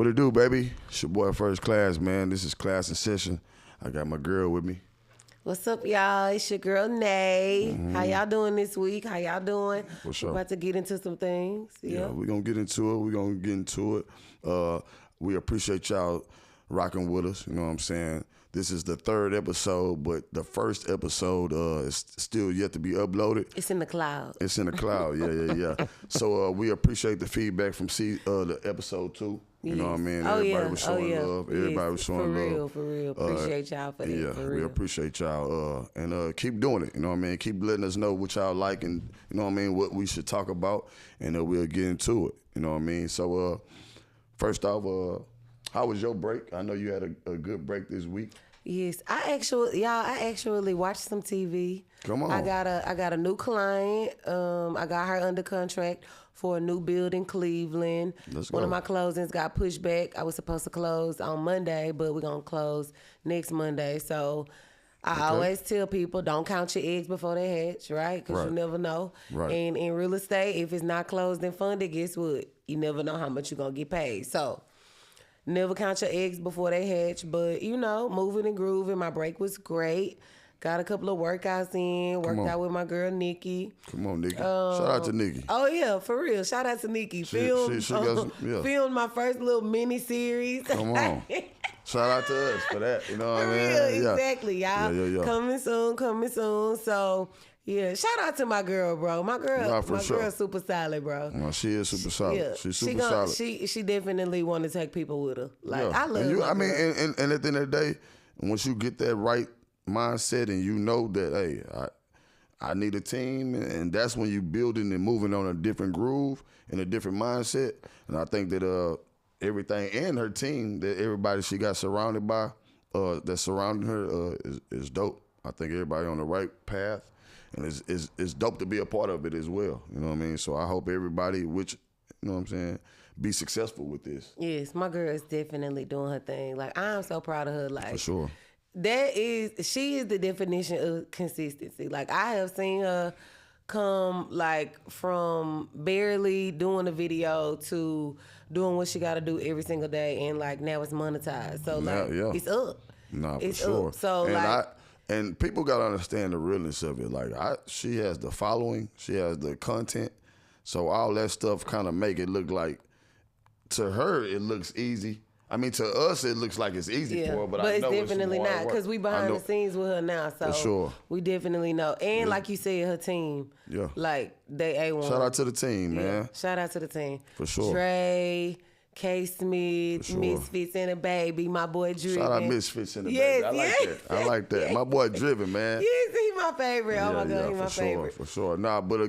What it do, baby? It's your boy First Class, man. This is Klass N Session. I got my girl with me. What's up, y'all? It's your girl, Nay. How y'all doing this week? How y'all doing? For sure. We're about to get into some things. Yeah, we're going to get into it. We appreciate y'all rocking with us. You know what I'm saying? This is the third episode, but the first episode is still yet to be uploaded. It's in the cloud. It's in the cloud, yeah. So we appreciate the feedback from the episode 2. You know what I mean? Everybody was showing love. Everybody was showing love. For real. Appreciate y'all for that. Yeah, for real. We appreciate y'all. And keep doing it. You know what I mean? Keep letting us know what y'all like and, you know what I mean, what we should talk about. And we'll get into it. You know what I mean? So first off, how was your break? I know you had a good break this week. Yes, I actually watched some TV. Come on. I got a new client. I got her under contract for a new build in Cleveland. Let's go. One of my closings got pushed back. I was supposed to close on Monday, but we're gonna close next Monday. So I always tell people, don't count your eggs before they hatch, right? Because you never know. Right. And in real estate, if it's not closed and funded, guess what? You never know how much you're gonna get paid. So never count your eggs before they hatch, but moving and grooving. My break was great. Got a couple of workouts in. Worked out with my girl Nikki. Come on, Nikki. Shout out to Nikki. Oh yeah, for real. Shout out to Nikki. Filmed my first little mini series. Come on. Shout out to us for that. You know what I mean? Real, exactly, y'all. Yeah. Coming soon. So yeah, shout out to my girl, bro. My girl, girl's super solid, bro. No, she is super solid. Yeah. She's super solid. She definitely want to take people with her. I love and my girl. and at the end of the day, once you get that right mindset and you know that, hey, I need a team, and that's when you building and moving on a different groove and a different mindset. And I think that everything and her team, that everybody she got surrounded by, that's surrounding her, is dope. I think everybody on the right path. And it's dope to be a part of it as well. You know what I mean? So I hope everybody, be successful with this. Yes, my girl is definitely doing her thing. I'm so proud of her. For sure. She is the definition of consistency. I have seen her come from barely doing a video to doing what she got to do every single day, and now it's monetized. So it's up. Nah, it's for sure. Up. So and people gotta understand the realness of it. She has the following, she has the content, so all that stuff kind of make it look like, to her it looks easy. I mean, to us it looks like it's easy for her, but I know it's definitely not, because we behind the scenes with her now. So for sure, we definitely know. And like you said, her team, they A1. Shout out to the team, man. Shout out to the team for sure. Trey, K. Smith, sure. Misfits and a Baby, my boy Driven. Shout out Misfits and a Baby. I like that. My boy Driven, man. Yes, he's my favorite. Oh my God, he's my favorite. For sure. Nah, but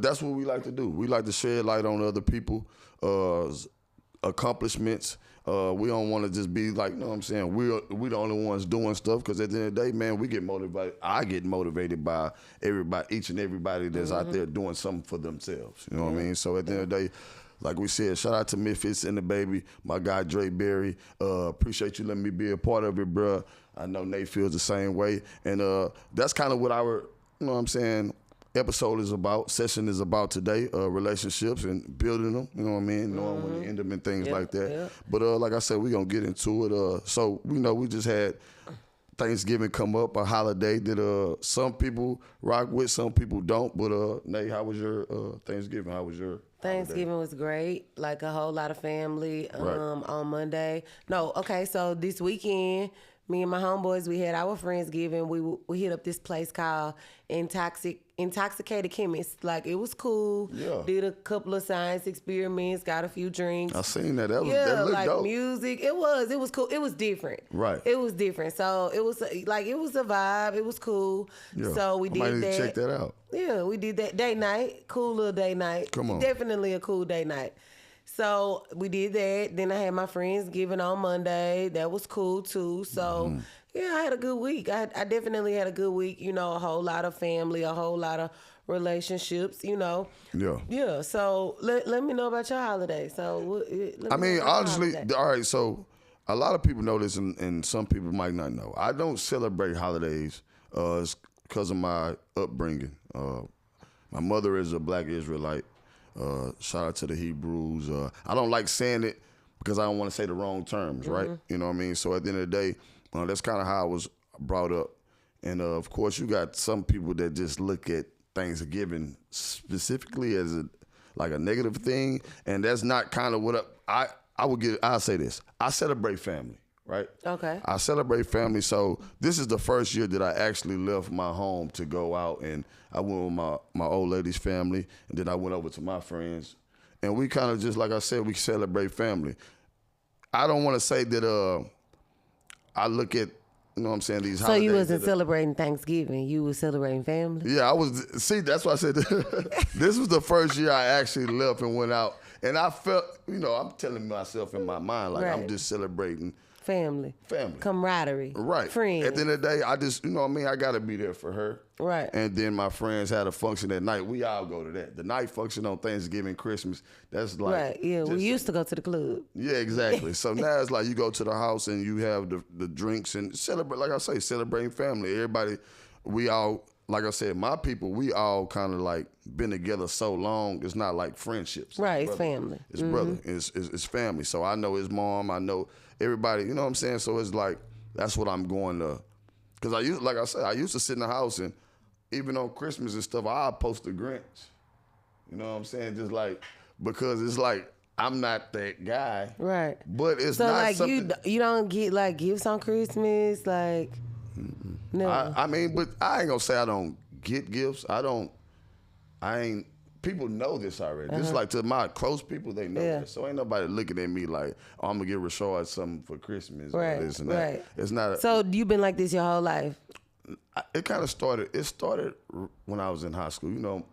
that's what we like to do. We like to shed light on other people's accomplishments. We don't want to just be like, you know what I'm saying, we the only ones doing stuff, because at the end of the day, man, we get motivated. I get motivated by each and everybody that's out there doing something for themselves. You know what I mean? So at the end of the day, like we said, shout out to Misfits and the Baby, my guy Dre Berry. Appreciate you letting me be a part of it, bruh. I know Nate feels the same way. And that's kind of what our, you know what I'm saying, session is about today, relationships and building them, you know what I mean, knowing when to end them and things like that. Yeah. But like I said, we're going to get into it. So, we just had Thanksgiving come up, a holiday that some people rock with, some people don't. But Nate, how was your Thanksgiving? How was your Thanksgiving holiday? Was great, a whole lot of family on Monday. So this weekend, me and my homeboys, we had our Friendsgiving. We hit up this place called Intoxicated Chemist. It was cool. Yeah. Did a couple of science experiments, got a few drinks. I seen that. That looked dope. Music. It was cool. It was different. Right. It was different. So it was it was a vibe. It was cool. Yeah. So we did that. I might need to check that out. Yeah, we did that day night. Cool little day night. Come on. Definitely a cool day night. So we did that. Then I had my Friendsgiving on Monday. That was cool too. So yeah, I had a good week. I definitely had a good week. A whole lot of family, a whole lot of relationships. Yeah. Yeah. So let me know about your holiday. So honestly, all right. So a lot of people know this, and some people might not know. I don't celebrate holidays because of my upbringing. My mother is a Black Israelite. Shout out to the Hebrews. I don't like saying it because I don't want to say the wrong terms, right? You know what I mean? So at the end of the day, that's kind of how I was brought up. And of course, you got some people that just look at Thanksgiving specifically as a negative thing, and that's not kind of what I'll say this. I celebrate family, right? Okay. I celebrate family. So this is the first year that I actually left my home to go out, and I went with my old lady's family, and then I went over to my friends, and we kind of just, like I said, we celebrate family. I don't want to say that I look at, you know what I'm saying, these holidays. So you wasn't celebrating Thanksgiving. You was celebrating family? Yeah, I was. See, that's why I said this was the first year I actually left and went out. And I felt, I'm telling myself in my mind, like, I'm just celebrating. Family. Camaraderie. Right. Friends. At the end of the day, I just, I got to be there for her. Right. And then my friends had a function at night. We all go to that. The night function on Thanksgiving, Christmas, that's like. Right, yeah. We used to go to the club. Yeah, exactly. So now it's like you go to the house and you have the drinks and celebrate, like I say, celebrating family. Everybody, we all, like I said, my people, we all kind of like been together so long. It's not like friendships. Right, it's family. It's brother. It's family. So I know his mom. I know everybody. You know what I'm saying? So it's like that's what I'm going to. Because I used to sit in the house and even on Christmas and stuff, I'll post the Grinch. You know what I'm saying? Just like because it's like I'm not that guy. Right. But it's so not like something. you don't get like gifts on Christmas, like. No. I mean, but I ain't gonna say I don't get gifts. People know this already. This is like to my close people, they know this. So ain't nobody looking at me like, oh, I'm gonna get Rashard something for Christmas or this and that. Right. It's not. So you been like this your whole life? It kind of started. It started when I was in high school.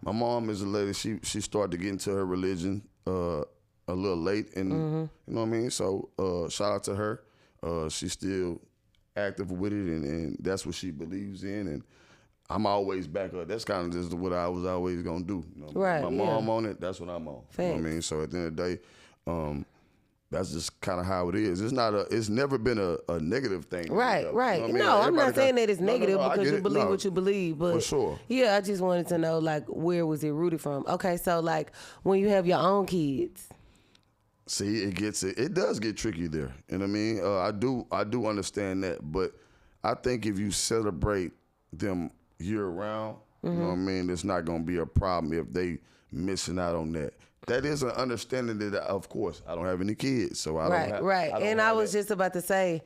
My mom is a lady. She started to get into her religion a little late, and you know what I mean. So shout out to her. She's still active with it, and that's what she believes in, and I'm always back up. That's kind of just what I was always gonna do. Right. My mom on it, that's what I'm on. Thanks. You know what I mean? So at the end of the day, that's just kind of how it is. It's never been a negative thing. Right. You know what I mean? No, I'm not saying that it's negative No, because you believe what you believe, but for sure. Yeah, I just wanted to know like where was it rooted from? Okay, so like when you have your own kids. See, it does get tricky there. You know what I mean? I do understand that, but I think if you celebrate them year round, you know what I mean, it's not gonna be a problem if they missing out on that. That is an understanding that, of course, I don't have any kids, so I don't have. Right. And I was that. just about to say,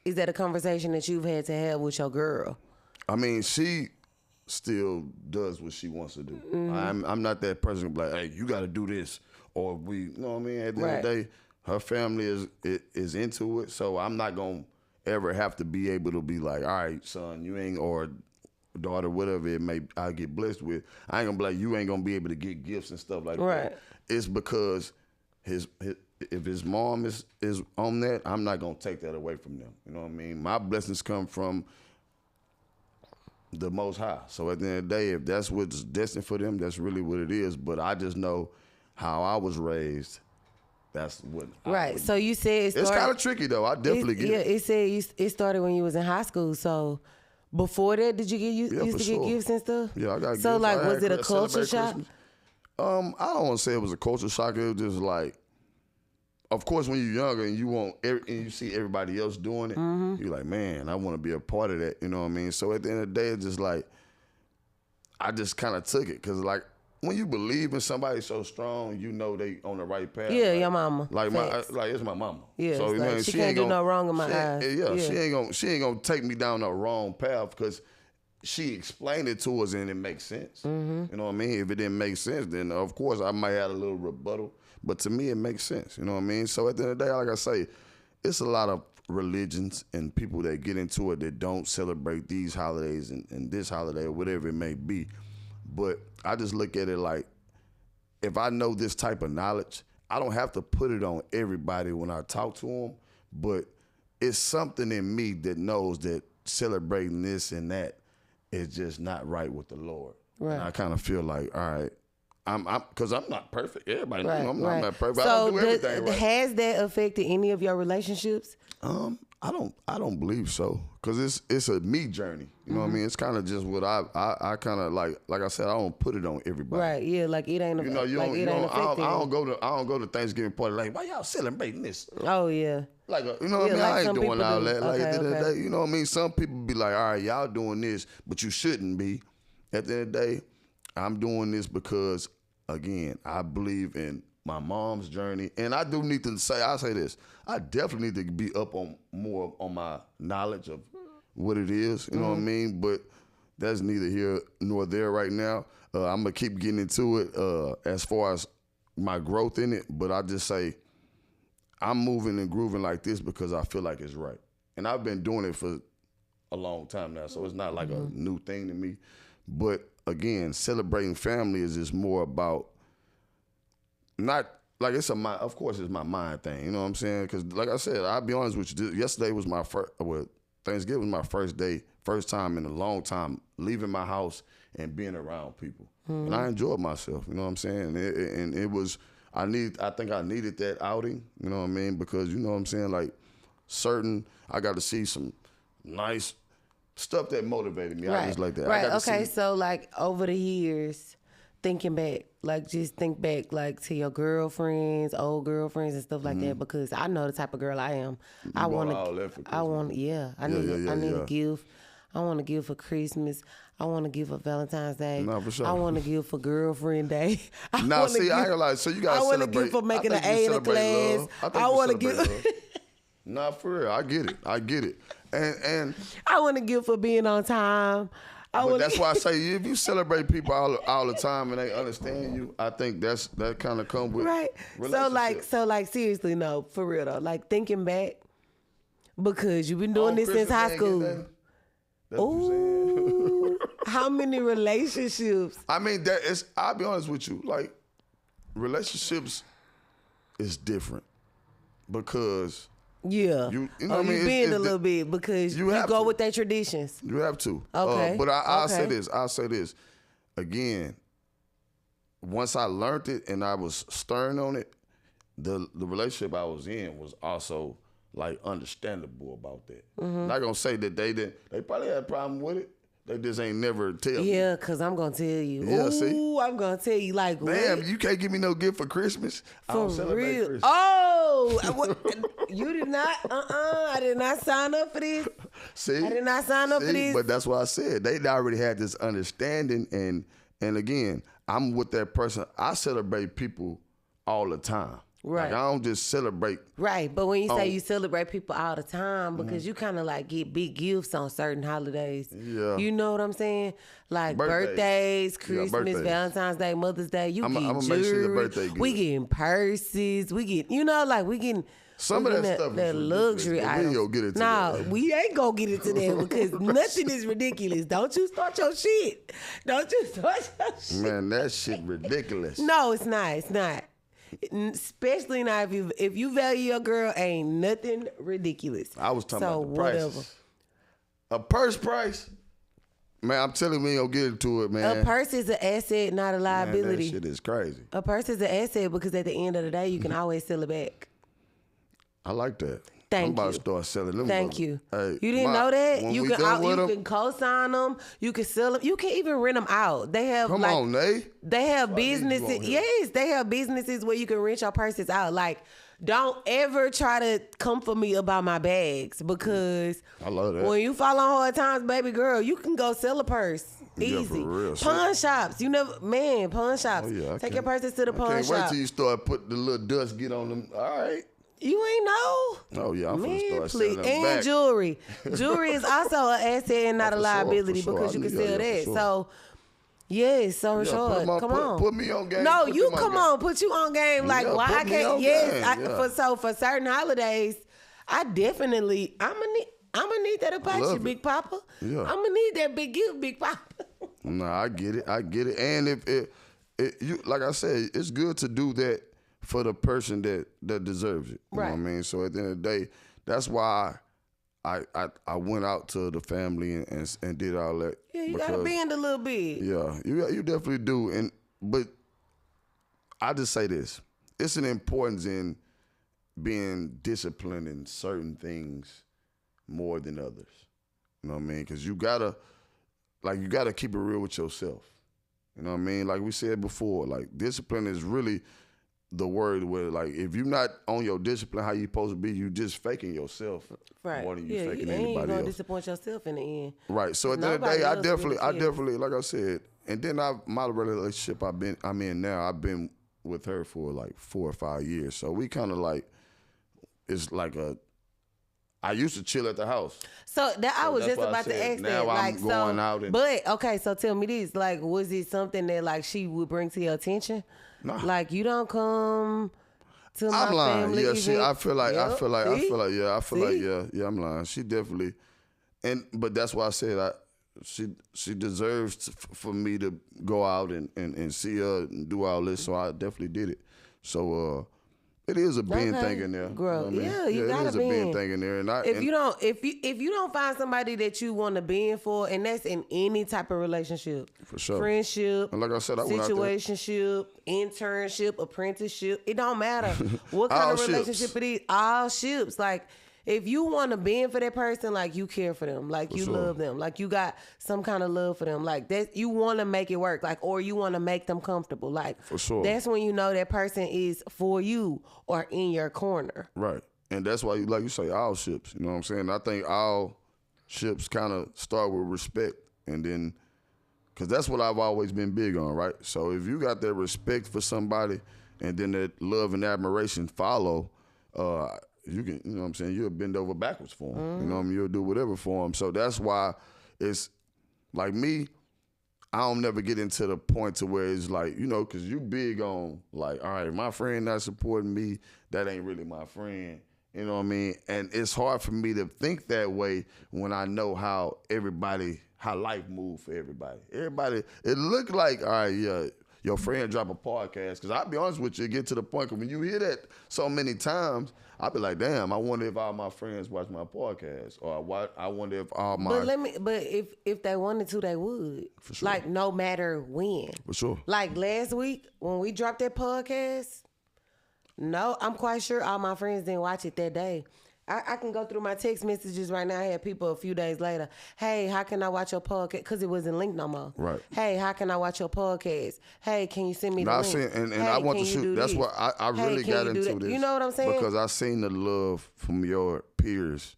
is that a conversation that you've had to have with your girl? I mean, she still does what she wants to do. I'm not that person like, hey, you got to do this. Or you know what I mean? At the end of the day, her family is into it, so I'm not gonna ever have to be able to be like, all right, son, you ain't, or daughter, whatever it may, I get blessed with. I ain't gonna be like, you ain't gonna be able to get gifts and stuff like that. It's because if his mom is on that, I'm not gonna take that away from them. You know what I mean? My blessings come from the Most High. So at the end of the day, if that's what's destined for them, that's really what it is. But I just know how I was raised. That's what. So you said it's kind of tricky though. I definitely get it. Yeah, it said it started when you was in high school. So before that, did you used to get gifts and stuff? Yeah, I got gifts. So like, was it a culture shock? I don't want to say it was a culture shock. It was just like, of course, when you're younger and you see everybody else doing it, you're like, man, I want to be a part of that. You know what I mean? So at the end of the day, it's just like, I just kind of took it because like, when you believe in somebody so strong, you know they on the right path. Yeah, like, your mama. Like it's my mama. Yeah, so, like, she can't do no wrong in my eyes. Yeah, she ain't gonna take me down the wrong path because she explained it to us and it makes sense. You know what I mean? If it didn't make sense, then of course I might have a little rebuttal. But to me, it makes sense. You know what I mean? So at the end of the day, like I say, it's a lot of religions and people that get into it that don't celebrate these holidays and this holiday or whatever it may be. But I just look at it like, if I know this type of knowledge, I don't have to put it on everybody when I talk to them, but it's something in me that knows that celebrating this and that is just not right with the Lord. Right. And I kind of feel like, all right, because I'm not perfect. Everybody knows I'm not perfect. So I don't do everything right. Has that affected any of your relationships? I don't believe so, cause it's a me journey. You know what I mean? It's kind of just what I kind of like I said, I don't put it on everybody. Right? Yeah, like it ain't. You know, you like don't, it you ain't know, affecting I you. don't go to Thanksgiving party like, why y'all celebrating this? Oh yeah. Like, you know what I mean? like I ain't some doing people all do. that. Like, Okay, at the end of the okay. day, you know what I mean? Some people be like, all right, y'all doing this, but you shouldn't be. At the end of the day, I'm doing this because, again, I believe in my mom's journey. And I do need to say, I say this, I definitely need to be up on more on my knowledge of what it is. You know what I mean? But that's neither here nor there right now. I'm going to keep getting into it as far as my growth in it. But I just say, I'm moving and grooving like this because I feel like it's right. And I've been doing it for a long time now, so it's not like a new thing to me. But again, celebrating family is just more about not like it's of course it's my mind thing, you know what I'm saying? Because like I said, I'll be honest with you, yesterday was my Thanksgiving was my first time in a long time leaving my house and being around people. And I enjoyed myself, you know what I'm saying? And it was, I think I needed that outing, you know what I mean? Because you know what I'm saying, like I got to see some nice stuff that motivated me. Right. I just like that. Right. Okay. So like over the years, thinking back, like just think back like to your girlfriends, old girlfriends and stuff like that, because I know the type of girl I am. I want all that for I Christmas. want I need a gift. I want to give for Christmas. I want to give for Valentine's Day. No, for sure. I want to give for Girlfriend Day. Now, see, I ain't like, so you got to I want to celebrate. give for making I an think you A in a celebrate class. love. I want to celebrate give. love. Nah, for real, I get it. And I want to give for being on time. but that's why I say if you celebrate people all the time and they understand you, I think that kind of come with right. relationship. So like seriously, no, for real though. Like thinking back, because you've been doing this since high school. That's what you're saying. Ooh, how many relationships? I mean, I'll be honest with you, like relationships is different because Yeah. you know what I mean? You bend a little bit because you have go to. with their traditions. You have to. Okay. But I'll say Okay. this. I'll say this. Again, once I learned it and I was stern on it, the relationship I was in was also like understandable about that. Not gonna say that they didn't. They probably had a problem with it. They just ain't never tell me. Yeah, because I'm going to tell you. Yeah, Ooh, see? I'm going to tell you like, Damn, wait, you can't give me no gift for Christmas. I for don't celebrate real. Christmas. Oh, you did not, I did not sign up for this. See? I did not sign up for this. But that's what I said. They already had this understanding, and again, I'm with that person. I celebrate people all the time. Right. Like, I don't just celebrate. Right, but when you say you celebrate people all the time, because you kind of like get big gifts on certain holidays. Yeah. You know what I'm saying? Like Birthdays. birthdays, Christmas, birthdays. Valentine's Day, Mother's Day. You I'ma get make jewelry. sure your birthday good. We getting purses. We get, like we getting Some we of that getting stuff is that ridiculous, luxury but we items. ain't gonna get into nah, that. we ain't gonna get into that because nothing is ridiculous. Don't you start your shit. Don't you start your shit. Man, that shit ridiculous. No, it's not. It's not. Especially not if you value your girl, ain't nothing ridiculous. I was talking so about the prices. A purse price? Man, I'm telling you, we ain't gonna get into it, man. A purse is an asset, not a Man, liability. that shit is crazy. A purse is an asset because at the end of the day, you can always sell it back. I like that. Thank I'm about you. to start selling them. Thank brothers. you. Hey, You didn't know that? when You we can done with you them, can co-sign them. You can sell them. You can even rent them out. They have come on, Nate. They have Why need you on businesses. here? Yes, they have businesses where you can rent your purses out. Like, don't ever try to come for me about my bags because I love that. when you fall on hard times, baby girl, you can go sell a purse. Yeah, Easy. for real. Pawn shops. You never, man, pawn shops. Oh, yeah, I Take your can't- purses to the I pawn can't wait shop. till you start putting the little dust get on them. All right. You ain't know. Oh, yeah, I'm Man, finna start please. selling them And back. jewelry. Jewelry is also an asset and not Oh, a for sure, liability for sure. because you can Yeah, sell yeah, that. for sure. So, yes, so Yeah, sure. put 'em on- Come put- on. put me on game, No, put you them on come game. on. Put you on game. Like, Yeah, why I put me can't? on Yes. game, yeah. For certain holidays, I definitely, I'm gonna need that Apache, love it. Big Papa. Yeah. I'm gonna need that big gift, Big Papa. Nah, I get it. And if you like I said, it's good to do that for the person that deserves it. You know what I Right. mean? So at the end of the day, that's why I went out to the family and did all that. Yeah, you gotta because- bend a little bit. Yeah, you definitely do. But I just say this: it's an importance in being disciplined in certain things more than others. You know what I mean? Because you gotta keep it real with yourself. You know what I mean? Like we said before, like discipline is really the word where, like, if you're not on your discipline how you supposed to be, you just faking yourself more than you faking anybody you're gonna else. Disappoint yourself in the end. Right. So at the end of the day, I definitely, like I said, and then my relationship I'm in now, I've been with her for like 4 or 5 years. So we kind of like, it's like I used to chill at the house. So I was just about to ask that. Now like, I'm going out and. But okay, so tell me this: like, was it something that like she would bring to your attention? Nah. Like you don't come to my I'm lying. family Yeah, event? I feel like, I'm lying. She definitely, but that's why I said she deserves for me to go out and see her and do all this. So I definitely did it. So it is a Ben thing in there. Girl, you know what I mean? you gotta it is a Ben thing in there. And if you don't find somebody that you want to bend for, and that's in any type of relationship, for sure, friendship, and like I said, I went out there. situationship, internship, apprenticeship, it don't matter what kind of relationship it is. All ships, like. If you want to bend for that person, like you care for them, like you love them, like you got some kind of love for them, like that you want to make it work, like, or you want to make them comfortable, like for sure. That's when you know that person is for you or in your corner. Right, and that's why like you say, all ships. You know what I'm saying? I think all ships kind of start with respect, and then because that's what I've always been big on, right? So if you got that respect for somebody, and then that love and admiration follow. You can, you know what I'm saying, you'll bend over backwards for them. Mm-hmm. You know what I mean? You'll do whatever for them. So that's why it's like me, I don't never get into the point to where it's like, you know, because you big on like, all right, my friend not supporting me, that ain't really my friend. You know what I mean? And it's hard for me to think that way when I know how life moves for everybody. Everybody, it look like, all right, yeah, your friend drop a podcast. Because I'll be honest with you, it get to the point when you hear that so many times, I'll be like, damn, I wonder if all my friends watch my podcast. Or I wonder if all my... But if they wanted to, they would. For sure. Like, no matter when. For sure. Like, last week, when we dropped that podcast, no, I'm quite sure all my friends didn't watch it that day. I can go through my text messages right now. I had people a few days later. Hey, how can I watch your podcast? Because it wasn't linked no more. Right. Hey, how can I watch your podcast? Hey, can you send me the link? And hey, I want to shoot. That's what I really got into this. You know what I'm saying? Because I seen the love from your peers,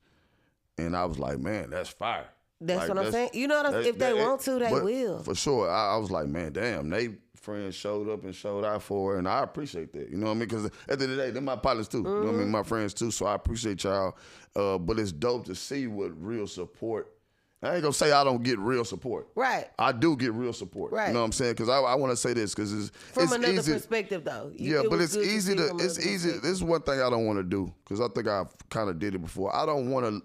and I was like, man, that's fire. That's what I'm saying. You know what I'm saying? If they want to, they will. For sure. I was like, man, damn, they friends showed up and showed out for her, and I appreciate that. You know what I mean? Because at the end of the day, they're my partners too. Mm-hmm. You know what I mean? My friends too. So I appreciate y'all. But it's dope to see what real support. I ain't gonna say I don't get real support. Right. I do get real support. Right. You know what I'm saying? Because I want to say this because it's another easy. Perspective though. But it's easy to. It's easy. This is one thing I don't want to do because I think I've kind of did it before. I don't want to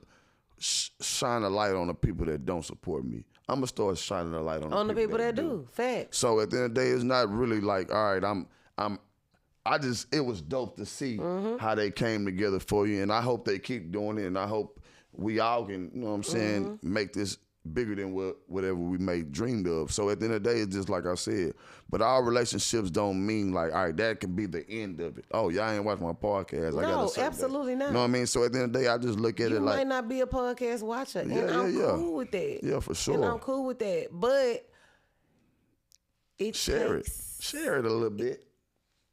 shine a light on the people that don't support me. I'm gonna start shining a light on the people that do. Facts. So at the end of the day, it's not really like, all right, it was dope to see how they came together for you, and I hope they keep doing it, and I hope we all can, you know what I'm saying, make this bigger than whatever we may dreamed of. So at the end of the day, it's just like I said. But our relationships don't mean like, all right, that can be the end of it. Oh, y'all ain't watch my podcast. No, absolutely not. You know what I mean? So at the end of the day, I just look at it like... You might not be a podcast watcher, and I'm cool with that. Yeah, for sure. And I'm cool with that. But Share it a little bit.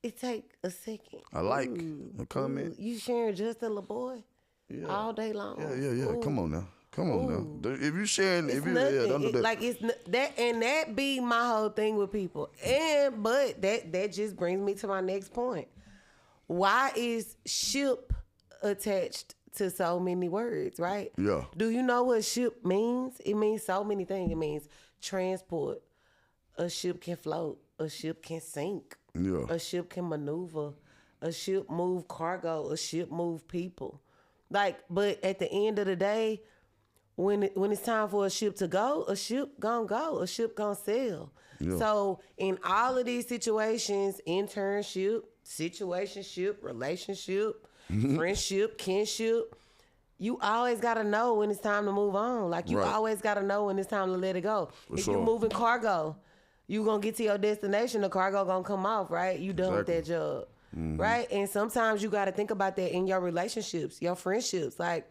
It take a second. A like, a comment. You sharing just a little boy all day long. Yeah. Ooh. Come on now. If you sharing, don't do that. Like it's that, and that be my whole thing with people. But that just brings me to my next point. Why is ship attached to so many words, right? Yeah. Do you know what ship means? It means so many things. It means transport. A ship can float. A ship can sink. Yeah. A ship can maneuver. A ship move cargo. A ship move people. Like, but at the end of the day, when it's time for a ship to go, a ship gonna go. A ship gonna sail. Yeah. So in all of these situations, internship, situationship, relationship, friendship, kinship, you always gotta know when it's time to move on. Like you always gotta know when it's time to let it go. If you're moving cargo, you gonna get to your destination, the cargo gonna come off, right? You done with that job. Right? And sometimes you gotta think about that in your relationships, your friendships. Like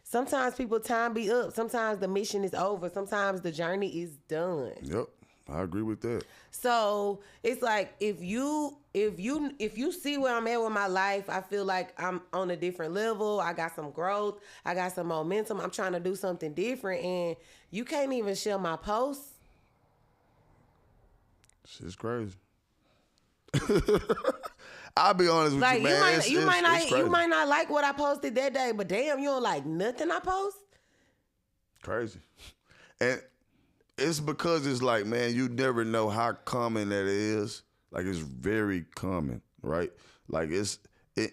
sometimes people time be up. Sometimes the mission is over. Sometimes the journey is done. Yep, I agree with that. So it's like if you see where I'm at with my life, I feel like I'm on a different level. I got some growth. I got some momentum. I'm trying to do something different, and you can't even share my posts. Shit's crazy. I'll be honest with Like you, man. you might not like what I posted that day, but damn, you don't like nothing I post. Crazy, and it's because it's like, man, you never know how common that is. Like, it's very common, right? Like,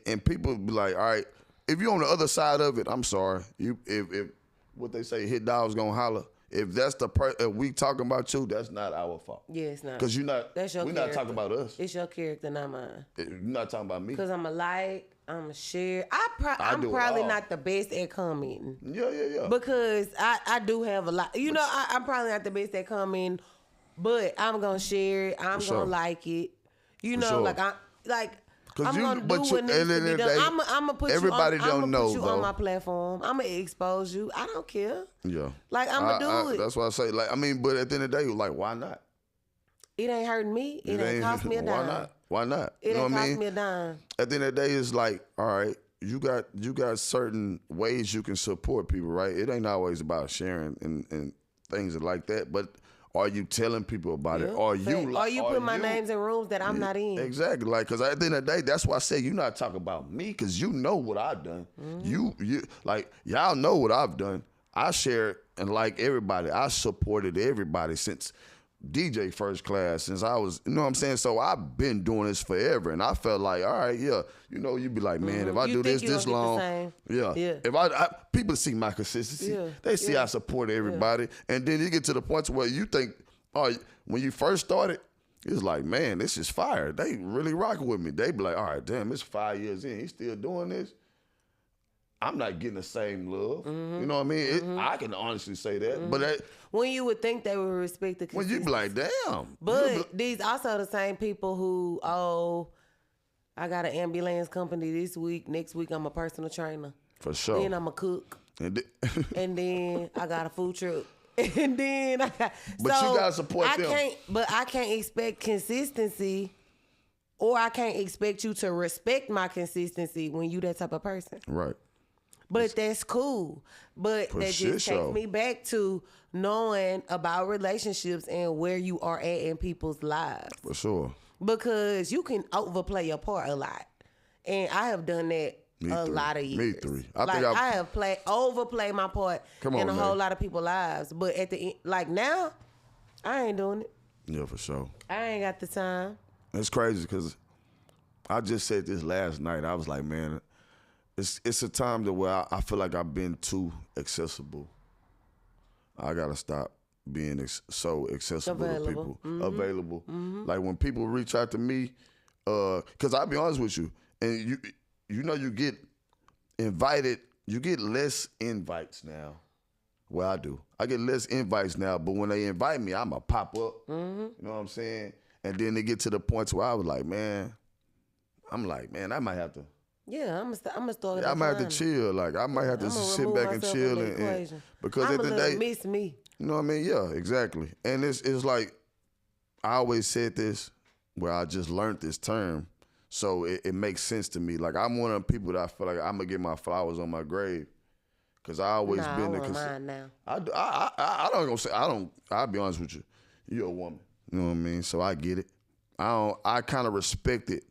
and people be like, all right, if you're on the other side of it, I'm sorry. If what they say, hit dogs gonna holler. If that's if we talking about you, that's not our fault. Yeah, it's not. Because we're not talking about us. It's your character, not mine. You're not talking about me. Because I'm a like, I'm a share. I'm probably not the best at commenting. Yeah. Because I do have a lot. You know, I'm probably not the best at commenting, but I'm gonna share it. I'm gonna like it. You know, I'm gonna do what needs to be done. I'm gonna put everybody you don't know, on my platform. I'm gonna expose you. I don't care. Yeah. Like, I'm gonna do it. That's why I say, like, I mean, but at the end of the day, like, why not? It ain't hurting me. It ain't cost me a dime. Why not? It ain't cost me a dime. At the end of the day, it's like, all right, you got certain ways you can support people, right? It ain't always about sharing and things like that, but are you telling people about it? Or you put my names in rooms that I'm not in? Exactly. Like, because at the end of the day, that's why I say you're not talking about me, because you know what I've done. Mm-hmm. You like, y'all know what I've done. I share it, and like everybody, I supported everybody since DJ First Class, since I was, you know what I'm saying? So I've been doing this forever, and I felt like, all right, yeah, you know, you'd be like, man, if I do this long, yeah. If I people see my consistency, they see I support everybody, and then you get to the point where you think, oh, when you first started, it's like, man, this is fire. They really rocking with me. They be like, all right, damn, it's 5 years in, he's still doing this. I'm not getting the same love. You know what I mean? I can honestly say that. But when you would think they would respect the consistency. When you be like, damn. But these also the same people who, I got an ambulance company this week. Next week, I'm a personal trainer. For sure. Then I'm a cook. And then I got a food truck. And then I got... But you got to support them. I can't expect consistency, or I can't expect you to respect my consistency when you that type of person. Right. But that's cool. But that just takes me back to knowing about relationships and where you are at in people's lives. For sure. Because you can overplay your part a lot. And I have done that lot of years. Me three. I have overplayed my part in a whole lot of people's lives. But at the end, like now, I ain't doing it. Yeah, for sure. I ain't got the time. It's crazy because I just said this last night. I was like, man, it's a time to where I feel like I've been too accessible. I gotta stop being so accessible to people. Available. Like when people reach out to me, because I'll be honest with you, and you know you get invited, you get less invites now. Well, I do. I get less invites now, but when they invite me, I'ma pop up. You know what I'm saying? And then they get to the points where I was like, man, I might have to. Yeah, I'm gonna start. I might have to chill. Like I might have to sit back and chill, and because at the day, miss me. You know what I mean? Yeah, exactly. And it's like I always said this, where I just learned this term, so it makes sense to me. Like I'm one of the people that I feel like I'm gonna get my flowers on my grave, because I always been the. Mine now. I don't gonna say I don't. I'll be honest with you. You're a woman. You know what I mean? So I get it. I kind of respect it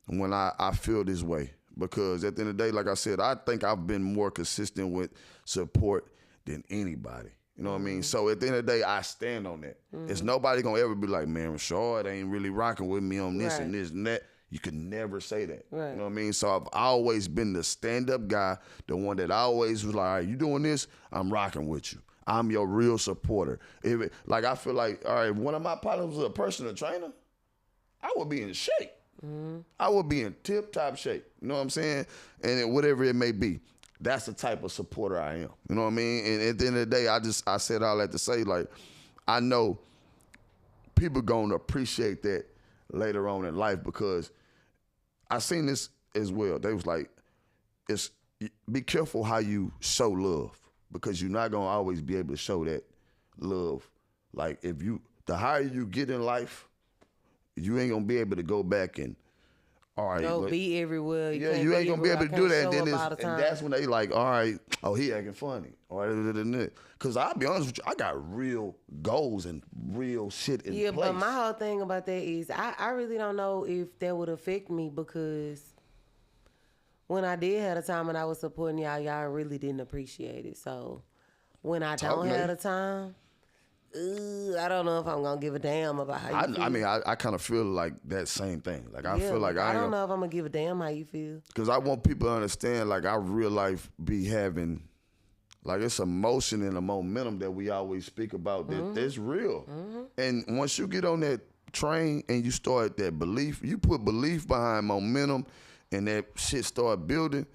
when I feel this way. Because at the end of the day, like I said, I think I've been more consistent with support than anybody. You know what I mean? So at the end of the day, I stand on that. It's nobody gonna ever be like, man, Rashard ain't really rocking with me on this and this and that. You can never say that. Right. You know what I mean? So I've always been the stand-up guy, the one that always was like, all right, you doing this? I'm rocking with you. I'm your real supporter. I feel like, all right, if one of my partners was a personal trainer, I would be in shape. I would be in tip-top shape. You know what I'm saying? And whatever it may be, that's the type of supporter I am. You know what I mean? And at the end of the day, I said all that to say, like, I know people gonna appreciate that later on in life, because I seen this as well. They was like, be careful how you show love, because you're not gonna always be able to show that love. Like the higher you get in life, you ain't gonna be able to go back and all right, be everywhere. You ain't gonna be able to do that. And that's when they like, all right, he acting funny, because I'll be honest with you, I got real goals and real shit in place. Yeah, but my whole thing about that is I really don't know if that would affect me, because when I did have a time when I was supporting y'all really didn't appreciate it. So when I don't have a time, I don't know if I'm gonna give a damn about how you feel. I mean, I kind of feel like that same thing. Like I feel like I don't know if I'm gonna give a damn how you feel. Because I want people to understand, like, our real life be having, like, it's emotion and a momentum that we always speak about that's real. And once you get on that train and you start that belief, you put belief behind momentum, and that shit start building,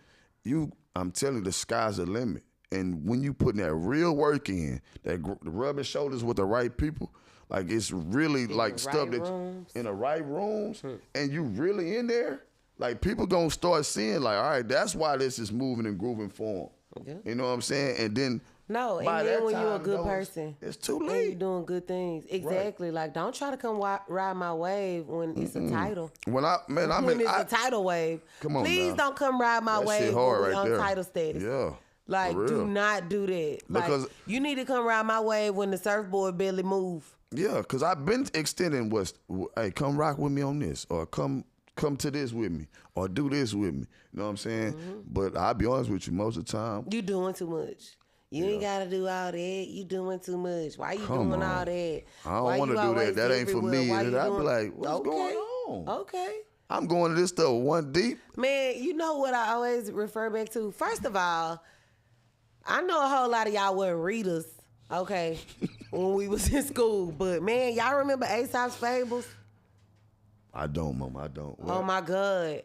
I'm telling you, the sky's the limit. And when you putting that real work in, that rubbing shoulders with the right people, like, it's really like stuff that in the right rooms, and you really in there, like, people gonna start seeing, like, all right, that's why this is moving and grooving for them. Yeah. You know what I'm saying? And then and then when you're a good person, it's too late. And you're doing good things. Exactly. Right. Like, don't try to come ride my wave when it's a title. When it's a title wave. Come on, please don't come ride my wave when we're on title status. Yeah. Like, do not do that. Because you need to come ride my wave when the surfboard barely move. Yeah, because I've been extending hey, come rock with me on this, or come to this with me, or do this with me. You know what I'm saying? But I'll be honest with you, most of the time, you doing too much. You ain't got to do all that. You doing too much. Why you doing all that? I don't want to do that. That ain't for me. And I'd be like, what's going on? Okay. I'm going to this stuff one deep. Man, you know what I always refer back to? First of all, I know a whole lot of y'all weren't readers, okay, when we was in school. But, man, y'all remember Aesop's Fables? I don't, Mama. I don't. What? Oh, my God.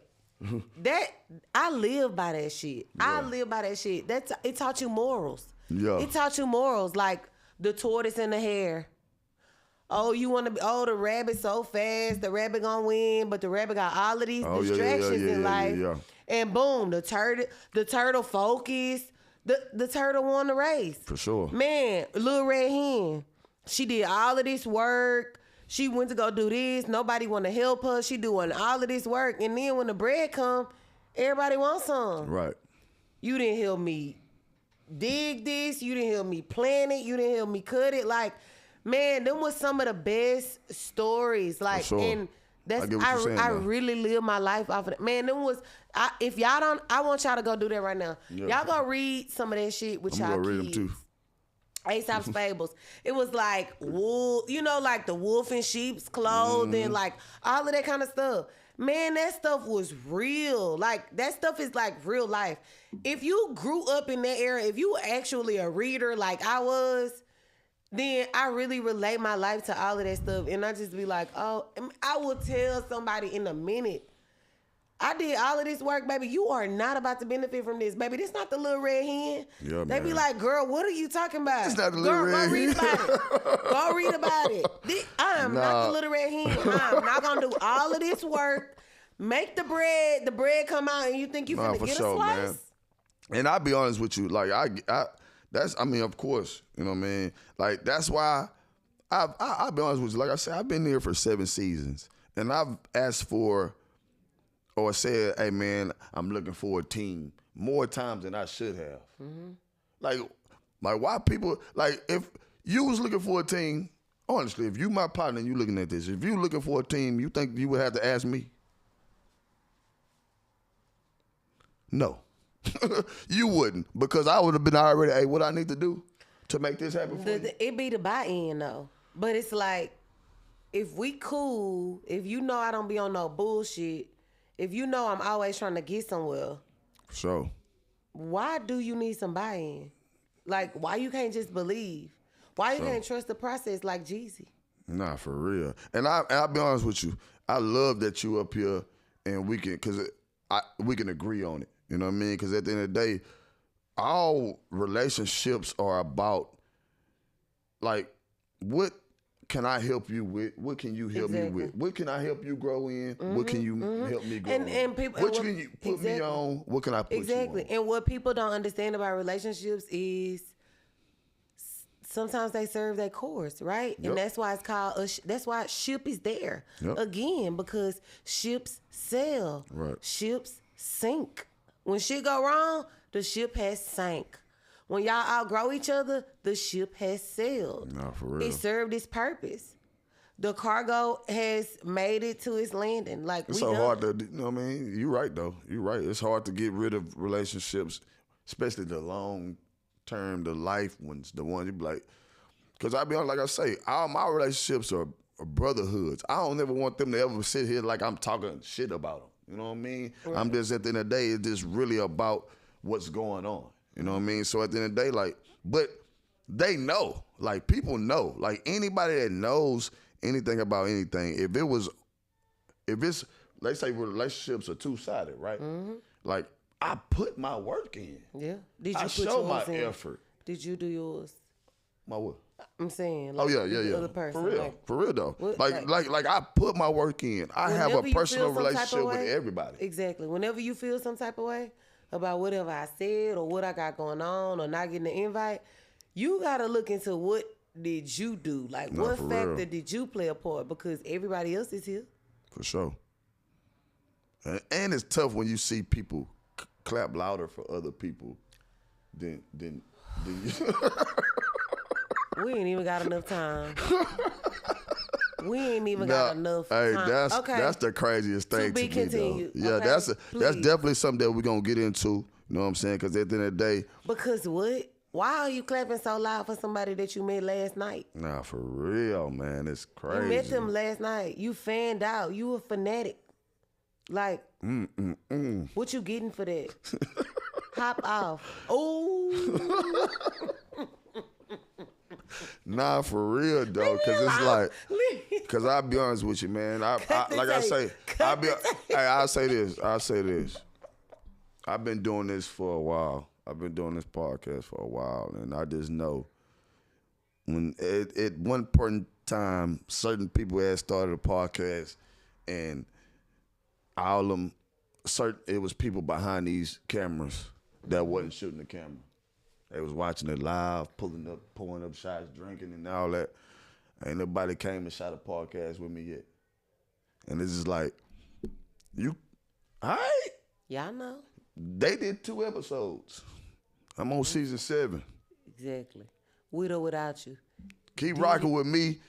I live by that shit. Yeah. I live by that shit. It taught you morals. Yeah. It taught you morals, like the tortoise and the hare. Oh, you want to be, the rabbit so fast, the rabbit gonna win, but the rabbit got all of these distractions in life. Yeah. And boom, the turtle focused. The turtle won the race. For sure. Man, Little Red Hen, she did all of this work. She went to go do this. Nobody want to help her. She doing all of this work. And then when the bread come, everybody wants some. Right. You didn't help me dig this. You didn't help me plant it. You didn't help me cut it. Like, man, them was some of the best stories. Like, for sure. And that's I really live my life off of that. Man, them was if y'all don't, I want y'all to go do that right now. Yeah. Y'all go read some of that shit with y'all kids. Read them too. Aesop's Fables. It was like wool, like the wolf in sheep's clothing, like all of that kind of stuff. Man, that stuff was real. Like, that stuff is like real life. If you grew up in that era, if you were actually a reader like I was, then I really relate my life to all of that stuff. And I just be like, oh, I will tell somebody in a minute, I did all of this work, baby. You are not about to benefit from this, baby. This not the Little Red Hen. Yeah, they be like, girl, what are you talking about? It's not the Little Red Hen. Go read about it. Go read about it. I am not the Little Red Hen. I'm not going to do all of this work. Make the bread come out, and you think you finna get a slice? Man. And I'll be honest with you, like, of course, you know what I mean? Like, that's why I'll be honest with you. Like I said, I've been here for 7 seasons, and I've asked for, or said, hey, man, I'm looking for a team more times than I should have. Mm-hmm. Like, why people, like, if you was looking for a team, honestly, if you my partner and you looking at this, if you looking for a team, you think you would have to ask me? No. You wouldn't, because I would have been already, hey, what I need to do to make this happen for you? It be the buy-in, though. But it's like, if we cool, if you know I don't be on no bullshit, if you know I'm always trying to get somewhere. So. Why do you need some buy-in? Like, why you can't just believe? Why you can't trust the process like Jeezy? Nah, for real. And I'll be honest with you. I love that you up here and we can agree on it. You know what I mean? Because at the end of the day, all relationships are about, like, what can I help you with? What can you help me with? What can I help you grow in? What can you help me grow in? And people, what can you put me on? What can I put you on? And what people don't understand about relationships is sometimes they serve their course, right? Yep. And that's why it's called that's why ship is there. Yep. Again, because ships sail. Right. Ships sink. When shit go wrong, the ship has sank. When y'all outgrow each other, the ship has sailed. Nah, for real. It served its purpose. The cargo has made it to its landing. Like it's so hard to, you know what I mean? You're right, though. You're right. It's hard to get rid of relationships, especially the long term, the life ones, the ones you be like, because I be honest, like I say, all my relationships are brotherhoods. I don't ever want them to ever sit here like I'm talking shit about them. You know what I mean? Right. I'm just, at the end of the day, it's just really about what's going on. You know what I mean? So at the end of the day, like, but they know, like, people know, like, anybody that knows anything about anything, if it's, let's say relationships are two-sided, right? Mm-hmm. Like, I put my work in. Yeah. Did you I put show yours my in? effort. Did you do yours? My what? I'm saying. Like, yeah. The other person, for real, like, for real though. What, like I put my work in. I have a personal relationship with everybody. Exactly. Whenever you feel some type of way about whatever I said or what I got going on or not getting the invite, you gotta look into what did you do? Like, what factor did you play a part? Because everybody else is here. For sure. And it's tough when you see people clap louder for other people than you. We ain't even got enough time. We ain't even got enough time. Hey, that's the craziest thing to me, continued. though. Yeah, okay, that's definitely something that we're going to get into. You know what I'm saying? Because at the end of the day. Because what? Why are you clapping so loud for somebody that you met last night? Nah, for real, man. It's crazy. You met them last night. You fanned out. You a fanatic. Like, what you getting for that? Hop off. Oh. Nah, for real though, because it's like, because I'll be honest with you, man. I'll say this. I've been doing this for a while. I've been doing this podcast for a while, and I just know when at one point in time, certain people had started a podcast, and all of them, it was people behind these cameras that wasn't shooting the camera. They was watching it live, pouring up shots, drinking and all that. Ain't nobody came and shot a podcast with me yet. And it's just like, you, all right? Y'all know. They did 2 episodes. I'm on season 7. Exactly. With or without you. Keep rocking with me.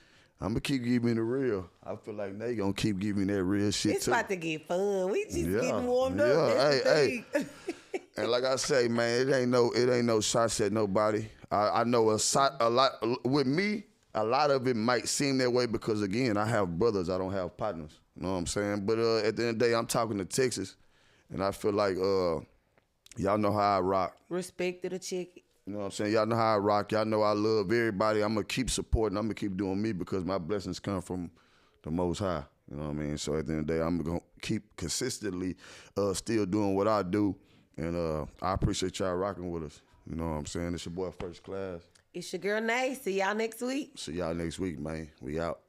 I'm going to keep giving the real. I feel like they going to keep giving that real shit it's too. It's about to get fun. We just getting warmed up. That's hey. And like I say, man, it ain't no shots at nobody. I know a lot with me. A lot of it might seem that way because, again, I have brothers. I don't have partners. You know what I'm saying? But at the end of the day, I'm talking to Texas, and I feel like y'all know how I rock. Respect to the chick. You know what I'm saying? Y'all know how I rock. Y'all know I love everybody. I'm going to keep supporting. I'm going to keep doing me because my blessings come from the Most High. You know what I mean? So at the end of the day, I'm going to keep consistently still doing what I do. And I appreciate y'all rocking with us. You know what I'm saying? It's your boy First Class. It's your girl Nay. See y'all next week. See y'all next week, man. We out.